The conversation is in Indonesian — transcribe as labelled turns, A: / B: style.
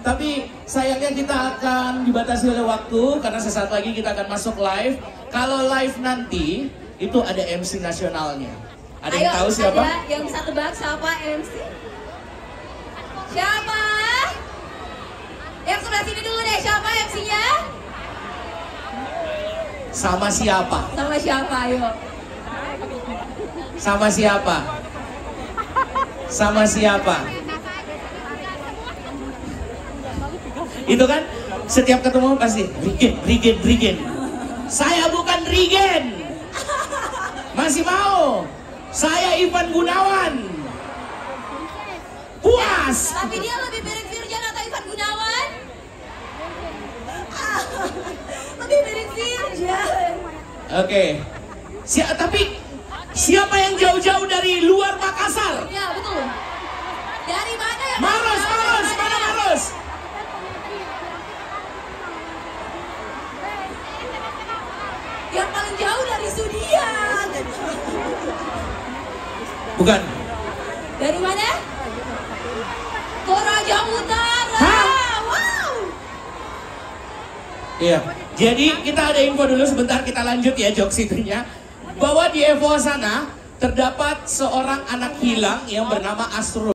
A: Tapi sayangnya kita akan dibatasi oleh waktu karena sesaat lagi kita akan masuk live. Kalau live nanti itu ada MC nasionalnya. Ada yang tahu siapa?
B: Ada yang bisa tebak siapa MC? Siapa? Yang sebelah sini dulu deh, siapa MC-nya?
A: Sama siapa?
B: Sama siapa, ayo.
A: Sama siapa? Sama siapa? Itu kan setiap ketemu pasti Rigen. Saya bukan Rigen. Masih mau? Saya Ivan Gunawan. Puas.
B: Tapi dia lebih mirip Virjan atau Ivan Gunawan? Lebih mirip Virjan.
A: Oke. Tapi siapa yang jauh-jauh dari luar Makassar?
B: Ya, betul. Dari mana ya?
A: Maros. Mana Maros?
B: Yang paling jauh dari Sudiang.
A: Bukan.
B: Dari mana? Toraja Utara.
A: Hah?
B: Wow.
A: Iya. Jadi kita ada info dulu sebentar, kita lanjut ya jokes itunya. Bahwa di Evo sana terdapat seorang anak hilang yang bernama Astro.